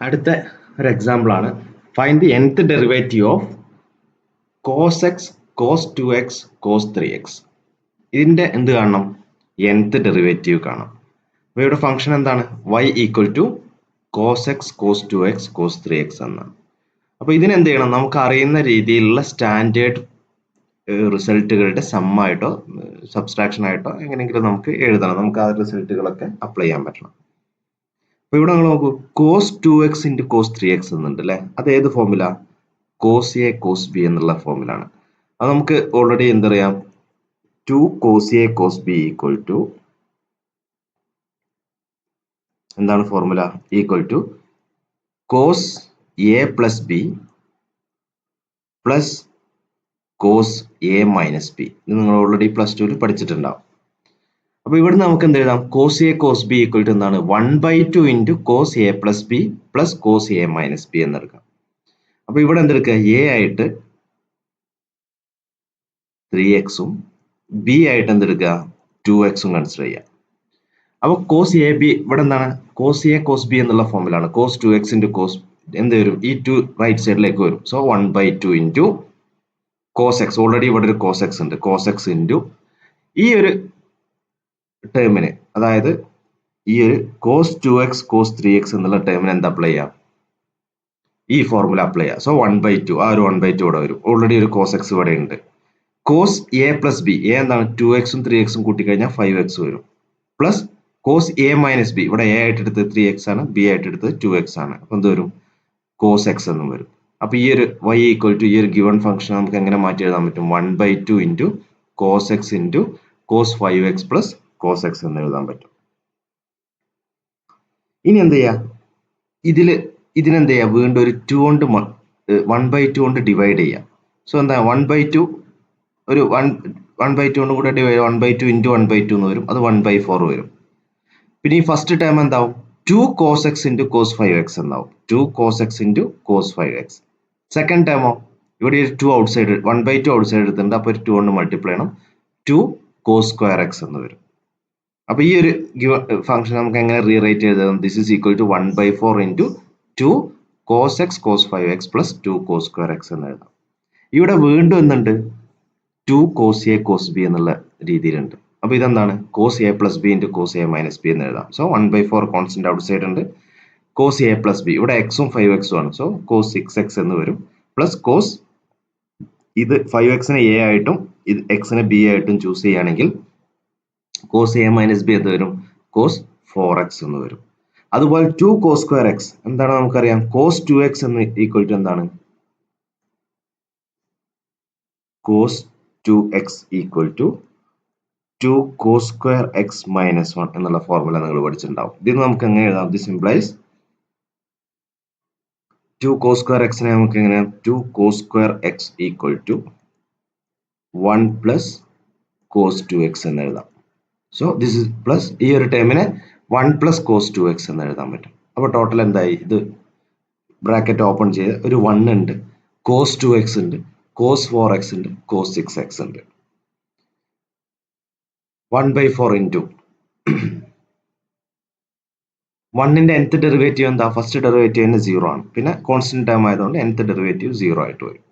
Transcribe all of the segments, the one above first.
അടുത്ത ഒരു എക്സാമ്പിൾ ആണ്. Find the nth derivative of cos x, cos 2x, cos 3x. ഇതിന്റെ എന്ത് കാണണം? nth ഡെറിവേറ്റീവ് കാണാം. അപ്പോൾ ഇവിടെ ഫംഗ്ഷൻ എന്താണ്? y equal to cos x, cos 2x, cos 3x എന്നാണ്. അപ്പോൾ ഇതിനെന്ത് ചെയ്യണം? നമുക്ക് അറിയുന്ന രീതിയിലുള്ള സ്റ്റാൻഡേർഡ് റിസൾട്ടുകളുടെ സമ്മായിട്ടോ സബ്സ്ട്രാക്ഷൻ ആയിട്ടോ എങ്ങനെയെങ്കിലും നമുക്ക് എഴുതണം. നമുക്ക് ആ റിസൾട്ടുകളൊക്കെ അപ്ലൈ ചെയ്യാൻ പറ്റണം. അപ്പോൾ ഇവിടെ നിങ്ങൾ നോക്കൂ, cos 2x into cos 3x എന്നുണ്ട് അല്ലേ? അത് ഏത് ഫോമില? cos a cos b എന്നുള്ള ഫോമിലാണ്. അത് നമുക്ക് ഓൾറെഡി എന്തറിയാം? 2 cos a cos b equal to എന്താണ് formula? Equal to cos a plus b plus cos a minus b. ഇത് നിങ്ങൾ ഓൾറെഡി പ്ലസ് ടുവിൽ പഠിച്ചിട്ടുണ്ടാവും. അപ്പോൾ ഇവിടെ നമുക്ക് എന്ത് എഴുതാം? cos a cos b equal to എന്താണ്? 1/2 into cos a plus b plus cos a minus b എന്നെടുക്കാം. അപ്പോൾ ഇവിടെ എന്തെടുക്കുക? a ആയിട്ട് 3x-ഉം b ആയിട്ട് എന്തെടുക്കുക? 2x-ഉം കൺസിഡർ ചെയ്യുക. അപ്പോൾ cos a b ഇവിടെ എന്താണ്? cos a cos b എന്നുള്ള ഫോമിലാണ്. cos 2x ഇൻറ്റു cos എന്ത് വരും? ഈ 2 റൈറ്റ് സൈഡിലേക്ക് വരും. So 1/2 into cos x. Already ഇവിടെ ഒരു cos x ഉണ്ട്. cos x ഇൻറ്റു ഈ ഒരു ടേമിന്, അതായത് ഈ ഒരു cos 2x cos 3x എന്നുള്ള ടേമിന് എന്താ അപ്ലൈ ചെയ്യാം? ഈ ഫോർമുല അപ്ലൈ ചെയ്യാം. സോ 1/2, ആ ഒരു 1/2 ഇവിടെ വരും. ഓൾറെഡി ഒരു cos x ഇവിടെ ഉണ്ട്. cos a plus B, a എന്താണ്? 2x-ഉം 3x-ഉം കൂട്ടിക്കഴിഞ്ഞാൽ 5x വരും. Plus cos a minus B, ഇവിടെ a ആയിട്ട് എടുത്തത് 3x ആണ്, b ആയിട്ട് എടുത്തത് 2x ആണ്. അപ്പോൾ എന്ത് വരും? cos x എന്നും വരും. അപ്പോൾ ഈ ഒരു y ഈക്വൽ ടു ഈ ഒരു ഗിവൺ ഫംഗ്ഷൻ നമുക്ക് എങ്ങനെ മാറ്റി എഴുതാൻ പറ്റും? 1/2 into cos x into cos 5x plus cos x എന്ന് എഴുതാൻ പറ്റും. ഇനി എന്ത് ചെയ്യാം? ഇതിനെന്ത് ചെയ്യാം? വീണ്ടും ഒരു 2 കൊണ്ട് 1/2 കൊണ്ട് ഡിവൈഡ് ചെയ്യാം. സോ എന്താ? 1/2 ഒരു 1/2 കൊണ്ട് കൂടെ ഡിവൈഡ് 1/2 ഇൻറ്റു 1/2 എന്ന് വരും. അത് 1/4 വരും. പിന്നെ ഈ ഫസ്റ്റ് ടേം എന്താവും? 2 cos x into cos 5x എന്നാവും. 2 cos x into cos 5x. Second ടേമോ? ഇവിടെ ഒരു 2 ഔട്ട് സൈഡ്, 1/2 ഔട്ട് സൈഡ് എടുത്തിട്ടുണ്ട്. അപ്പോൾ ഒരു 2 കൊണ്ട് മൾട്ടിപ്ലൈ ചെയ്യണം. 2 cos square x എന്ന് വരും. അപ്പോൾ ഈ ഒരു ഫംഗ്ഷൻ നമുക്ക് എങ്ങനെ റീറൈറ്റ് ചെയ്താൽ this is equal to 1/4 into 2 cos x cos 5x plus 2 cos square x എന്ന് എഴുതാം. ഇവിടെ വീണ്ടും എന്തുണ്ട്? 2 cos a cos b എന്നുള്ള രീതിയിലുണ്ട്. അപ്പോൾ ഇതെന്താണ്? cos a plus B into cos a minus B എന്ന് എഴുതാം. സോ 1/4 കോൺസ്റ്റന്റ് ഔട്ട് സൈഡ് ഉണ്ട്. cos a പ്ലസ് ബി, ഇവിടെ x-ഉം 5x-ഉം ആണ്. സോ cos 6x എന്ന് വരും. പ്ലസ് cos, ഇത് 5x-നെ a ആയിട്ടും ഇത് x-നെ b ആയിട്ടും ചൂസ് ചെയ്യുകയാണെങ്കിൽ cos a മൈനസ് ബി എന്ത് വരും? cos 4x എന്ന് വരും. അതുപോലെ 2 cos square x എന്താണ് നമുക്കറിയാം? cos 2x എന്ന് ഈക്വൽ ടു എന്താണ്? cos 2x equal to 2 cos square x minus 1 എന്നുള്ള ഫോർമുല നിങ്ങൾ പഠിച്ചിട്ടുണ്ടാവും. ഇത് നമുക്ക് എങ്ങനെ എഴുതാം? This implies 2 cos square x നെ നമുക്ക് എങ്ങനെ? 2 cos square x equal to 1 plus cos 2x എന്ന് എഴുതാം. സോ ദിസ് ഇസ് പ്ലസ് ഈ ഒരു ടേമിനെ 1 പ്ലസ് cos 2x എന്ന് എഴുതാൻ പറ്റും. അപ്പോൾ ടോട്ടൽ എന്തായി? ഇത് ബ്രാക്കറ്റ് ഓപ്പൺ ചെയ്ത് ഒരു 1 ഉണ്ട്, cos 2x ഉണ്ട്, cos 4x ഉണ്ട്, cos 6x ഉണ്ട്. 1/4 ഇൻറ്റു 1ന്റെ nth ഡെറിവേറ്റീവ് എന്താ? ഫസ്റ്റ് ഡെറിവേറ്റീവിന് 0 ആണ്. പിന്നെ കോൺസ്റ്റന്റ് ടേം ആയതുകൊണ്ട് nth ഡെറിവേറ്റീവ് 0 ആയിട്ട് വരും.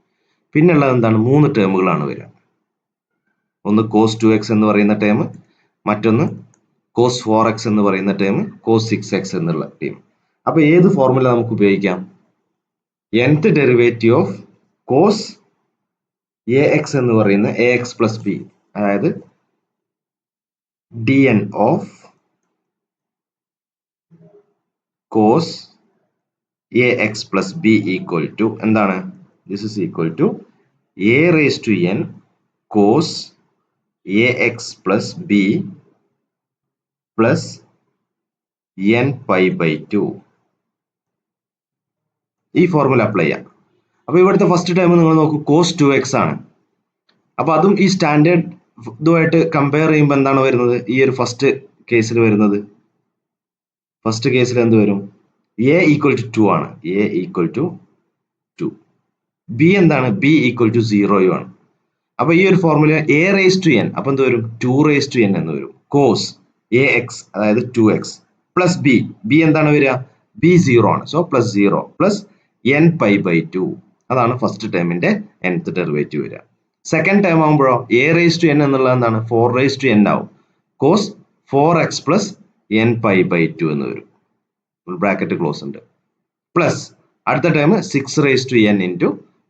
പിന്നെ ഉള്ളത് എന്താണ്? 3 ടേമുകളാണ് വരിക. ഒന്ന് cos 2x എന്ന് പറയുന്ന ടേം, മറ്റൊന്ന് cos 4x എന്ന് പറയുന്ന ടേം, cos 6x എന്നുള്ള ടേം. അപ്പോൾ ഏത് ഫോർമുല നമുക്ക് ഉപയോഗിക്കാം? nth derivative of cos ax എന്ന് പറയുന്ന ax പ്ലസ് b, അതായത് dn of cos ax plus b equal to എന്താണ്? This is equal to a raise to n cos ax plus b plus n pi by 2. ഈ formula apply ചെയ്യാം. അപ്പോൾ ഇവിടുത്തെ first time നിങ്ങൾ നോക്കൂ, cos 2x ആണ്. അപ്പോൾ അതും ഈ സ്റ്റാൻഡേർഡ് ഇതുമായിട്ട് കമ്പയർ ചെയ്യുമ്പോൾ എന്താണ് വരുന്നത്? ഈ ഒരു ഫസ്റ്റ് കേസിൽ വരുന്നത്, ഫസ്റ്റ് കേസിൽ എന്ത് വരും? a ഈക്വൽ ടു 2 ആണ്. a equal to 2. b എന്താണ്? b ഈക്വൽ ടു 0 ആണ്. അപ്പോൾ ഈ ഒരു formula a raise to n, അപ്പോൾ എന്ത് വരും? 2 റേസ് ടു n എന്ന് വരും. cos ax അതായത് 2x പ്ലസ് b, b എന്താണ് വരിക? ബി 0 ആണ്. So plus 0 plus n pi by 2 അതാണ് ഫസ്റ്റ് ടേമിന്റെ nth ഡെറിവേറ്റീവ് വരിക. സെക്കൻഡ് ടേം ആകുമ്പോഴോ എ റേസ് ടു എൻ എന്നുള്ളത് എന്താണ് 4 റേസ് ടു എൻ ആവും. Cos 4x plus n pi by 2 എന്ന് വരും. ബ്രാക്കറ്റ് ക്ലോസ് ഉണ്ട്. പ്ലസ് അടുത്ത term 6 raise to n into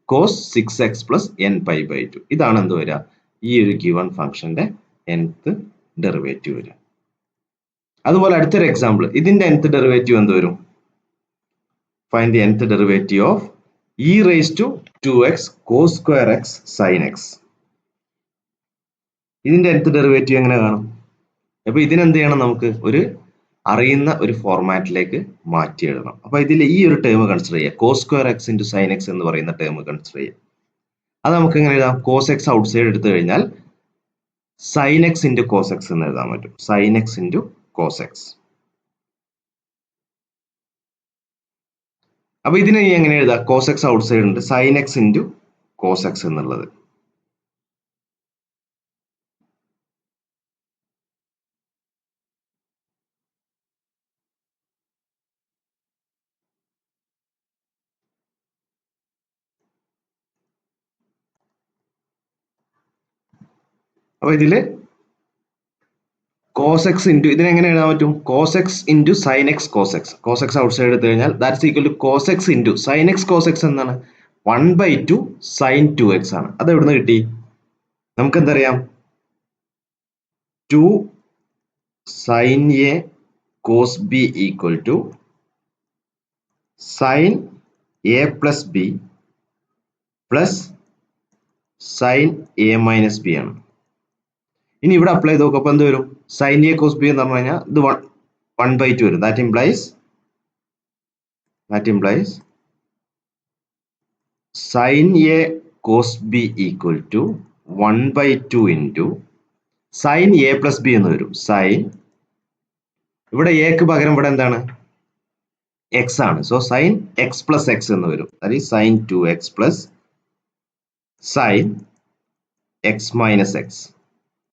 cos 6x plus n pi by 2. ഇതാണ് എന്ത് വരിക ഈ ഒരു ഗിവൺ ഫംഗ്ഷന്റെ nth ഡെറിവേറ്റീവ് വരിക. അതുപോലെ അടുത്തൊരു എക്സാമ്പിൾ ഇതിന്റെ nth ഡെറിവേറ്റീവ് എന്ത് വരും? Find the nth derivative of e raise to 2x cos square x sin x. ഇതിന്റെ nth ഡെറിവേറ്റീവ് എങ്ങനെ കാണും? അപ്പൊ ഇതിനെന്ത് ചെയ്യണം? നമുക്ക് ഒരു അറിയുന്ന ഒരു ഫോർമാറ്റിലേക്ക് മാറ്റി എഴുതണം. അപ്പൊ ഇതിൽ ഈ ഒരു ടേം കൺസിഡർ ചെയ്യുക, cos square x into sine x എന്ന് പറയുന്ന ടേം കൺസിഡർ ചെയ്യുക. അത് നമുക്ക് എങ്ങനെ എഴുതാം? കോസ് എക്സ് ഔട്ട് സൈഡ് എടുത്തു കഴിഞ്ഞാൽ sine x into cos x എന്ന് എഴുതാൻ പറ്റും. Sine x into cos x. അപ്പൊ ഇതിനെ എങ്ങനെ എഴുതാം? കോസ് എക്സ് ഔട്ട് സൈഡ് ഉണ്ട്, sine x into cos x എന്നുള്ളത്. അപ്പൊ ഇതില് കോസ് എക്സ് ഇൻറ്റു ഇതിനെങ്ങനെ എഴുതാൻ പറ്റും? Cos x into sine x cos x. Cos x outside എടുത്തു കഴിഞ്ഞാൽ that's equal to cos x into sine x cos x എന്താണ്? 1/2 സൈൻ 2x ആണ്. അത് എവിടുന്ന് കിട്ടി? നമുക്ക് എന്തറിയാം? 2 sine A cos B equal to sine A plus B plus sine A minus B ആണ്. ഇനി ഇവിടെ അപ്ലൈ ചെയ്ത് നോക്കുക. അപ്പൊ എന്ത് വരും? സൈൻ എ കോസ് ബി എന്ന് പറഞ്ഞു കഴിഞ്ഞാൽ ഇത് 1/2 വരും. That implies sine A cos B equal to 1/2 into sine A plus B എന്ന് വരും. സൈൻ ഇവിടെ എക്ക് പകരം ഇവിടെ എന്താണ്? എക്സ് ആണ്. So sine x plus X എന്ന് വരും. That is sign 2x plus sine X minus X.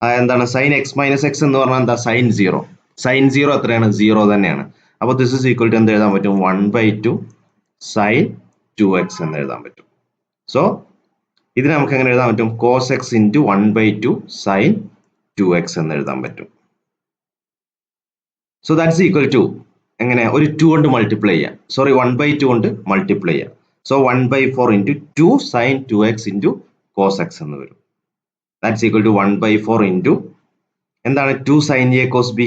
എന്താണ്? സൈൻ എക്സ് മൈനസ് എക്സ് എന്ന് പറഞ്ഞാൽ എന്താ? സൈൻ 0. സൈൻ 0 എത്രയാണ്? 0 തന്നെയാണ്. അപ്പോൾ ദിസ് ഇസ് ഈക്വൽ ടു എന്ത് എഴുതാൻ പറ്റും? 1/2 സൈൻ 2x എന്ന് എഴുതാൻ പറ്റും. സോ ഇതിനെ നമുക്ക് എങ്ങനെ എഴുതാൻ പറ്റും? Cos x into 1/2 sign 2x എന്ന് എഴുതാൻ പറ്റും. സോ ദാറ്റ്സ് ഈക്വൽ ടു എങ്ങനെ? ഒരു 2 കൊണ്ട് മൾട്ടിപ്ലൈ ചെയ്യാം. സോറി 1/2 കൊണ്ട് മൾട്ടിപ്ലൈ ചെയ്യാം. So 1/4 into 2 sine 2x into cos x എന്ന് വരും. ദാറ്റ്സ് ഈക്വൽ ടു 1/4 ഇൻറ്റു എന്താണ്? 2 സൈൻ എ കോസ് ബി.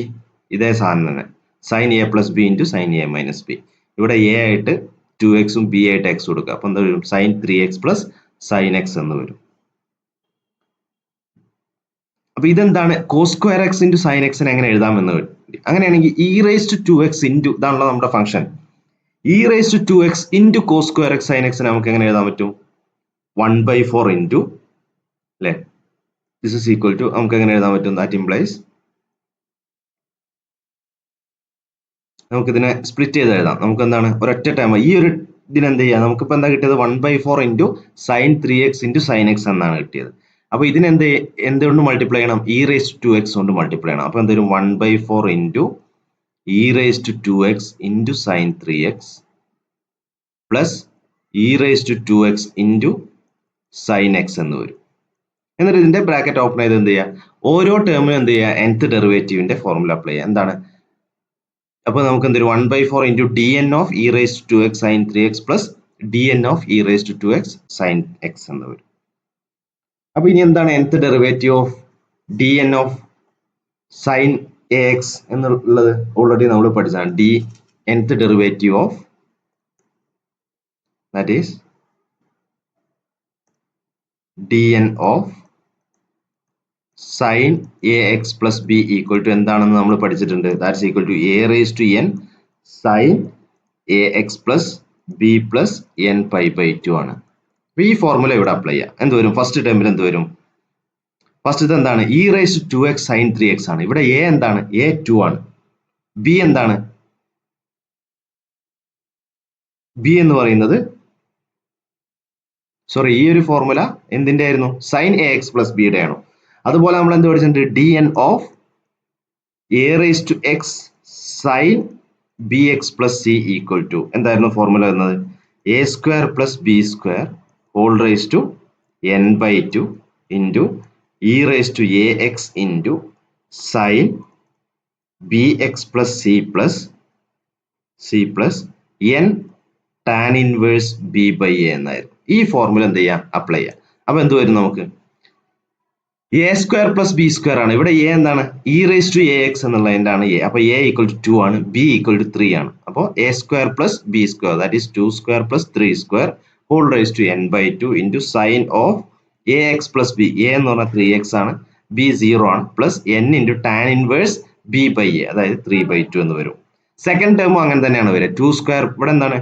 ഇതേ സാധനം തന്നെ, sine A plus B into sine A minus B. ഇവിടെ എ ആയിട്ട് 2x ബി ആയിട്ട് എക്സ് കൊടുക്കുക. അപ്പൊ എന്താ വരും? Sign 3x plus sine x എന്ന് വരും. അപ്പൊ ഇതെന്താണ്? Cos square x into sine എക്സിനെ എങ്ങനെ എഴുതാമെന്ന് വേണ്ടി. അങ്ങനെയാണെങ്കിൽ E raise to 2x into ഇതാണല്ലോ നമ്മുടെ function. E raise to 2x into cos square x sine എക്സിനെ നമുക്ക് എങ്ങനെ എഴുതാൻ പറ്റും? 1/4 ഇൻറ്റു അല്ലേ, ദിസ് ഇസ് ഈക്വൽ ടു നമുക്ക് എങ്ങനെ എഴുതാൻ പറ്റും? ദാറ്റ് ഇംപ്ലൈസ് നമുക്ക് ഇതിനെ സ്പ്ലിറ്റ് ചെയ്ത് എഴുതാം. നമുക്ക് എന്താണ്? ഒരൊറ്റ ടൈം ഈ ഒരു ഇതിനെന്ത് ചെയ്യാം? നമുക്കിപ്പോൾ എന്താ കിട്ടിയത്? 1/4 into sine 3x into sine X എന്നാണ് കിട്ടിയത്. അപ്പൊ ഇതിന് എന്തുകൊണ്ട് മൾട്ടിപ്ലൈ ചെയ്യണം? ഇ റേസ് ടു 2x കൊണ്ട് മൾട്ടിപ്ലൈ ചെയ്യണം. അപ്പൊ എന്തൊരു 1/4 into e raise to 2x into sine 3x plus e raise to 2x into sine x എന്ന് വരും. എന്നിട്ട് ഇതിന്റെ ബ്രാക്കറ്റ് ഓപ്പൺ ചെയ്ത് എന്ത് ചെയ്യുക? ഓരോ ടേമിനും എന്ത് ചെയ്യുക? nth ഡെറിവേറ്റീവിന്റെ ഫോർമുല അപ്ലൈ ചെയ്യുക. എന്താണ്? അപ്പൊ നമുക്ക് എന്തൊരു 1/4 into D n of e raise to 2x sine 3x plus D n of e raise to 2x sine x എന്ന് വരും. അപ്പൊ ഇനി എന്താണ് nth derivative of D n of sine a x എന്നുള്ളത്? ഓൾറെഡി നമ്മൾ പഠിച്ചതാണ്. D nth derivative of that is D n of sine a x plus b equal to എന്താണെന്ന് നമ്മൾ പഠിച്ചിട്ടുണ്ട്. That's equal to a raise to n sine a x plus B plus n pi by 2 ആണ്. അപ്പൊ ഈ formula ഇവിടെ apply ചെയ്യാം. എന്ത് വരും? ഫസ്റ്റ് ടേമിൽ എന്ത് വരും? ഫസ്റ്റ് ഇത് എന്താണ്? E raise to 2x sine 3x ആണ്. ഇവിടെ എ എന്താണ്? എ 2 ആണ്. ബി എന്താണ്? ബി എന്ന് പറയുന്നത് സോറി ഈ ഒരു ഫോർമുല എന്തിന്റെ ആയിരുന്നു? സൈൻ എ എക്സ് പ്ലസ് ബിയുടെ ആണ്. അതുപോലെ നമ്മൾ എന്ത് പഠിച്ചിട്ടുണ്ട്? D n of a raise to x sine b x plus c equal to എന്തായിരുന്നു ഫോർമുല വരുന്നത്? A square plus b square whole raise to n by two into e raise to a x into sine b x plus c plus n tan inverse b by a എന്നായിരുന്നു. ഈ formula എന്ത് ചെയ്യാം? Apply ചെയ്യാം. അപ്പൊ എന്ത് വരും നമുക്ക്? A square plus b square ആണ്. ഇവിടെ എ എന്താണ്? E raise to a x എന്നുള്ളതിൻ്റെ ആണ് എ. അപ്പൊ എ ഈക്വൽ ടു 2 ആണ്, ബി ഈക്വൽ ടു 3 ആണ്. അപ്പോൾ a square plus b square that is 2 square plus 3 square whole raise to n by 2 into sine of a x plus b. A എന്ന് പറഞ്ഞാൽ 3x ആണ്, b 0 ആണ്, plus n into tan inverse b by a, അതായത് 3/2 എന്ന് വരും. Second ടേമും അങ്ങനെ തന്നെയാണ് വരിക. 2 സ്ക്വയർ ഇവിടെ എന്താണ്?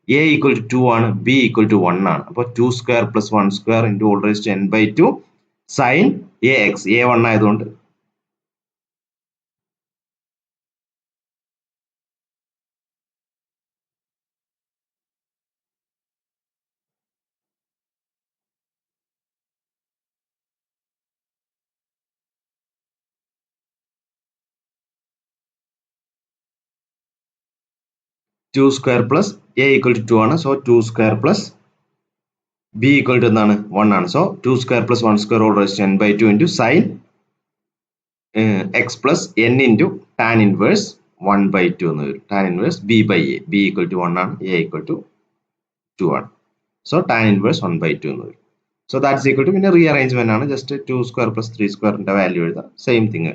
എ ഈക്വൽ ടു 2 ആണ്, ബി ഈക്വൽ ടു 1 ആണ്. അപ്പോൾ 2 square plus 1 square into whole raise to n by 2 sine a x, a 1 ആയതുകൊണ്ട് two square plus a equal to 2 ആണ്. So 2 square plus b equal to എന്താണ്? 1 ആണ്. So 2 square plus 1 square whole raise to n by 2 into sine x plus n into tan inverse 1/2 എന്ന് വരും. Tan inverse b by a, b equal to 1 ആണ്, A equal to 2 ആണ്. So tan inverse 1/2 എന്ന് വരും. So that's equal to, പിന്നെ re arrangement ആണ്, just 2 square plus 3 സ്ക്വയറിന്റെ value എഴുതാം, സെയിം തിങ്.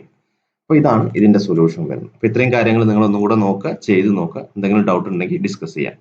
അപ്പോൾ ഇതാണ് ഇതിന്റെ സൊല്യൂഷൻ വരുന്നത്. അപ്പോൾ ഇത്രയും കാര്യങ്ങൾ നിങ്ങൾ ഒന്നും കൂടെ നോക്കുക, ചെയ്ത് നോക്കുക. എന്തെങ്കിലും ഡൗട്ട് ഉണ്ടെങ്കിൽ ഡിസ്കസ് ചെയ്യാം.